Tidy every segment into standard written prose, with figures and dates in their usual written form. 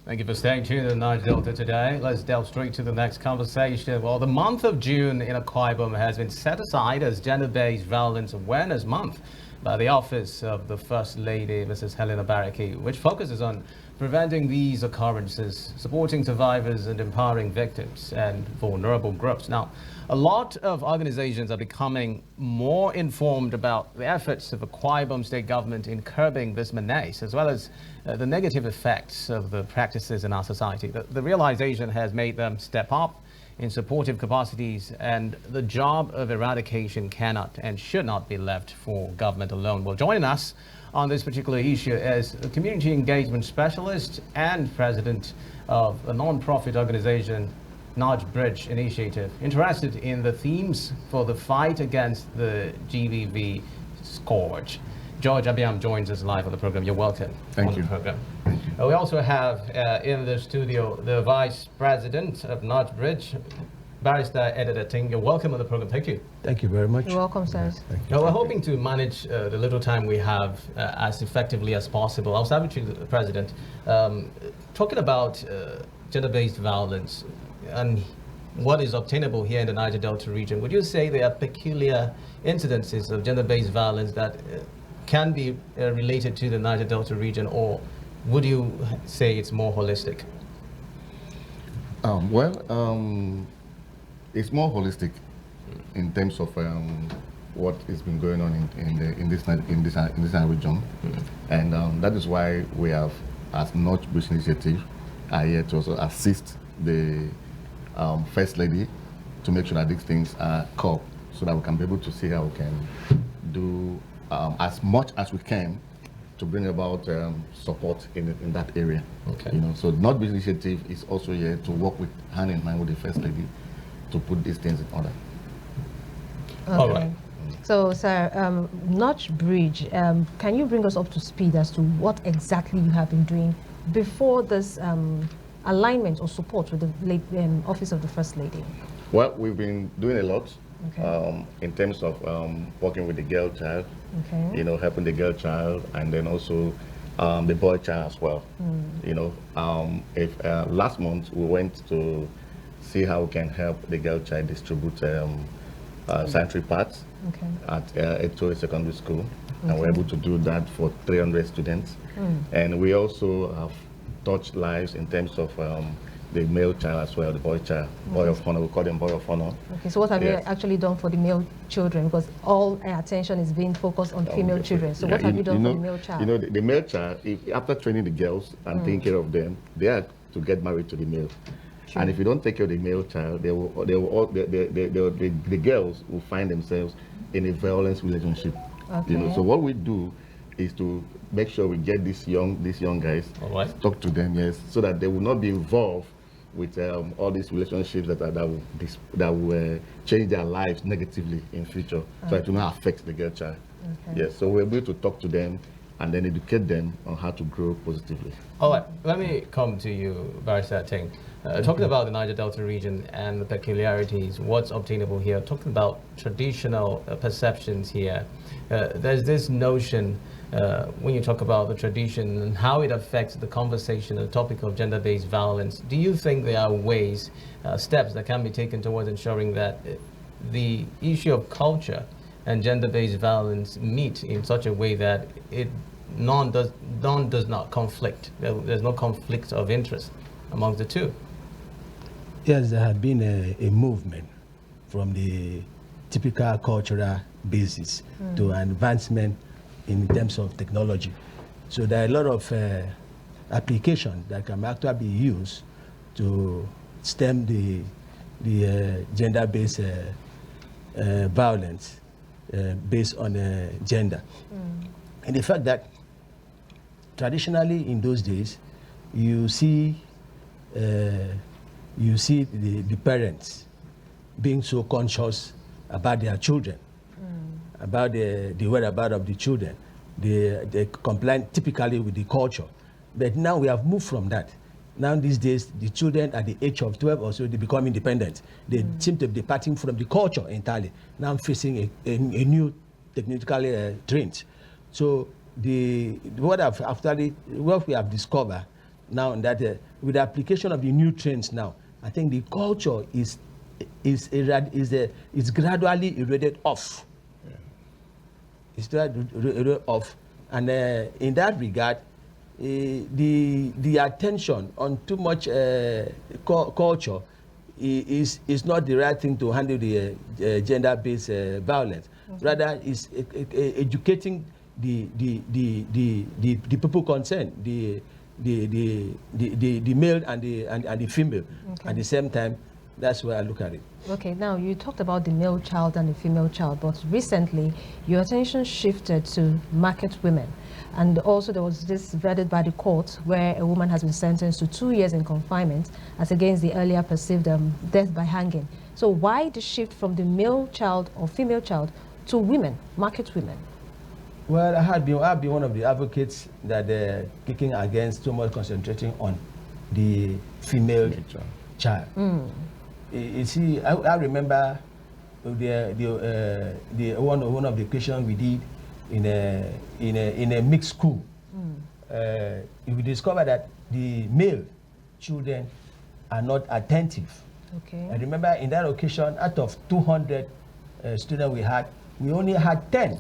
Thank you for staying tuned to Niger Delta Today. Let's delve straight to the next conversation. Well, the month of June in Akwa Ibom has been set aside as Gender-Based Violence Awareness Month by the Office of the First Lady, Mrs. Helena Baraki, which focuses on preventing these occurrences, supporting survivors and empowering victims and vulnerable groups. Now, a lot of organizations are becoming more informed about the efforts of the Akwa Ibom state government in curbing this menace, as well as the negative effects of the practices in our society. The realization has made them step up in supportive capacities, and the job of eradication cannot and should not be left for government alone. Well, joining us on this particular issue is a community engagement specialist and president of a non-profit organization, Niger Bridge Initiative, interested in the themes for the fight against the GBV scourge. George Abiam joins us live on the program. You're welcome. Thank you. The program. We also have in the studio the Vice President of Niger Bridge, Barrister Editor Ting. You're welcome on the program. Thank you. Thank you very much. You're welcome, sir. Now, we're hoping to manage the little time we have as effectively as possible. I'll start with you, the President. Talking about gender-based violence and what is obtainable here in the Niger Delta region, would you say there are peculiar incidences of gender-based violence that can be related to the Niger Delta region, or would you say it's more holistic? It's more holistic in terms of what has been going on in this region, and that is why we have, as Niger Bridge Initiative, are here to also assist the First Lady to make sure that these things are caught, so that we can be able to see how we can do as much as we can to bring about support in that area. Okay. You know, so Niger Bridge Initiative is also here to work with hand in hand with the First Lady to put these things in order. Okay. All right. So, sir, Niger Bridge, can you bring us up to speed as to what exactly you have been doing before this alignment or support with the Office of the First Lady? Well, we've been doing a lot. Okay. In terms of working with the girl child, Okay. you know, helping the girl child, and then also the boy child as well. You know, last month we went to see how we can help the girl child distribute sanitary pads at Eto'o Secondary School, and we're able to do that for 300 students. And we also have touched lives in terms of the male child as well, the boy child, boy of honor. We call them boy of honor. Okay, so what have Yes. you actually done for the male children? Because all attention is being focused on female children. So what have you done for the male child? You know, the male child, after training the girls and taking care of them, they are to get married to the male. Sure. And if you don't take care of the male child, the girls will find themselves in a violence relationship. Okay. You know, so what we do is to make sure we get these young guys, All right. talk to them, yes, so that they will not be involved with all these relationships that will change their lives negatively in future, so it will not affect the girl child. Okay. Yes, so we're able to talk to them and then educate them on how to grow positively. All right, let me come to you, Barrister Ting. Talking about the Niger Delta region and the peculiarities, what's obtainable here, talking about traditional perceptions here, there's this notion when you talk about the tradition and how it affects the conversation, the topic of gender-based violence. Do you think there are ways, steps that can be taken towards ensuring that the issue of culture and gender-based violence meet in such a way that none does not conflict? There's no conflict of interest among the two. Yes, there had been a movement from the typical cultural basis to an advancement in terms of technology. So there are a lot of applications that can actually be used to stem the gender-based violence based on gender. And the fact that traditionally in those days, you see the parents being so conscious about their children, about the whereabouts of the children. They comply typically with the culture. But now we have moved from that. Now these days, the children at the age of 12 or so, they become independent. They seem to be departing from the culture entirely. Now facing a new technological trend. So what we have discovered now that with the application of the new trends now, I think the culture is gradually eroded off. Yeah. It's gradually eroded off, and in that regard, the attention on too much culture is not the right thing to handle the gender-based violence. Okay. Rather, is educating the people concerned, the male and the female. Okay. At the same time, that's where I look at it. Okay, now you talked about the male child and the female child, but recently your attention shifted to market women. And also there was this verdict by the court where a woman has been sentenced to 2 years in confinement as against the earlier perceived death by hanging. So why the shift from the male child or female child to women, market women? Well, I've been one of the advocates that kicking against too much concentrating on the female child. Mm. You see, I remember the one of the questions we did in a mixed school. Mm. We discovered that the male children are not attentive. Okay. I remember in that occasion, out of 200 students we only had 10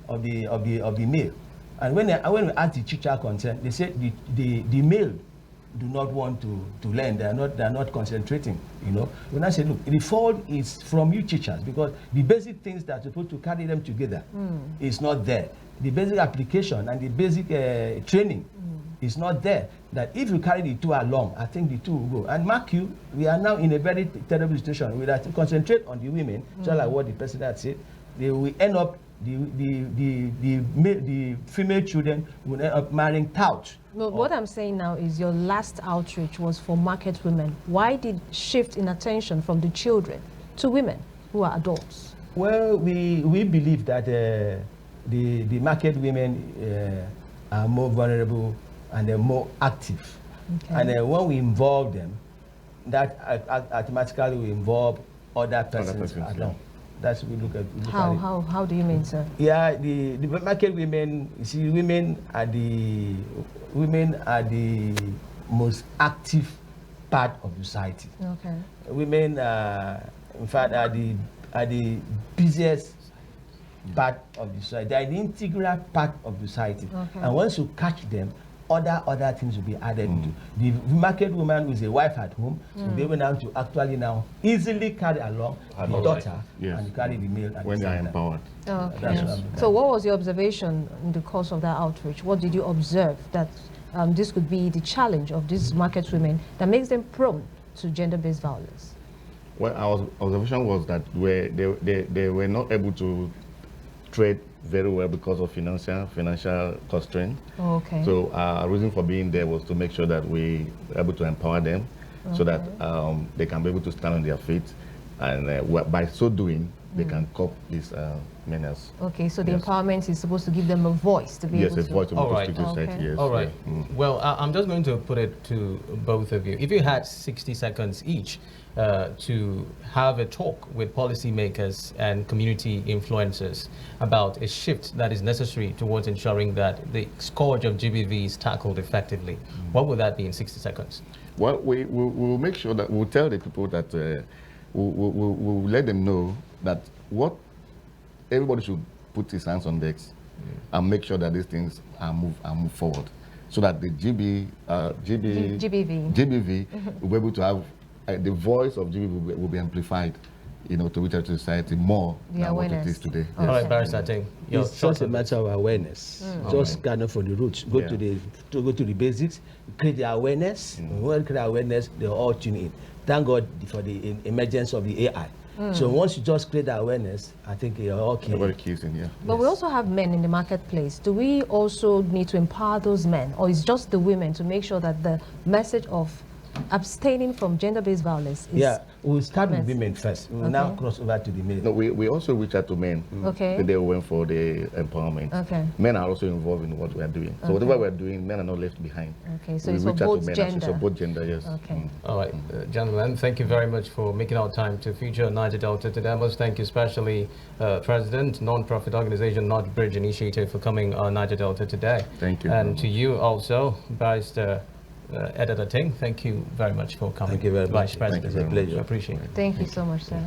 of the male. And when we asked the teacher concerned, they said the male do not want to learn. They're not concentrating. You know. When I say, look, the fault is from you teachers, because the basic things that are supposed to carry them together is not there. The basic application and the basic training is not there. That if you carry the two along, I think the two will go. And mark you, we are now in a very terrible situation. We have to concentrate on the women, just like what the president said. They will end up the female children will end up marrying touts. No, what I'm saying now is your last outreach was for market women. Why did shift in attention from the children to women who are adults? Well, we believe that the market women are more vulnerable and they're more active. Okay. And when we involve them, that automatically will involve other persons along. Yeah. That's what we look at. How do you mean, sir? Yeah, the market women. You see, women are the most active part of society. Okay. Women, in fact, are the busiest part of the society. They are the integral part of the society. Okay. And once you catch them, other things will be added to. The market woman who is a wife at home will be able now to actually now easily carry along the daughter and carry the male. When they are empowered. Okay. So what was your observation in the course of that outreach? What did you observe that this could be the challenge of these market women that makes them prone to gender-based violence? Well, our observation was that they were not able to trade very well because of financial constraint. Oh, okay. So our reason for being there was to make sure that we were able to empower them, so that they can be able to stand on their feet, and by so doing, they can cope this menace. Okay, so the empowerment is supposed to give them a voice to be able to... Yes, a voice to be able to speak to society, yes. All right. Well, I'm just going to put it to both of you. If you had 60 seconds each to have a talk with policymakers and community influencers about a shift that is necessary towards ensuring that the scourge of GBV is tackled effectively, what would that be in 60 seconds? Well, we'll make sure that we'll tell the people that we'll let them know that everybody should put his hands on decks and make sure that these things are move forward, so that the GBV will be able to have the voice of GBV will be amplified, to reach out to society more than what it is today. All right, Barrister Ting. It's just a matter of awareness. Just kind of from the roots. Go to the basics, create the awareness. When you create awareness, they all tune in. Thank God for the emergence of the AI. So once you just create that awareness, I think you're okay. Everybody keys in here. But we also have men in the marketplace. Do we also need to empower those men, or is just the women to make sure that the message of abstaining from gender-based violence is... Yeah, we'll start with women first. We'll now cross over to the men. No, we also reach out to men. Okay. They went for the empowerment. Okay. Men are also involved in what we are doing. So whatever we're doing, men are not left behind. Okay, so it's for both gender. So both gender, yes. Okay. All right, gentlemen, thank you very much for making our time to feature Niger Delta Today. I must thank you especially President, non-profit organization North Bridge Initiative, for coming on Niger Delta Today. Thank you. And to you also, Barrister Editor Ting, thank you very much for coming. Thank you very much. Vice President. It's a pleasure. Appreciate it. Thank you so much, sir.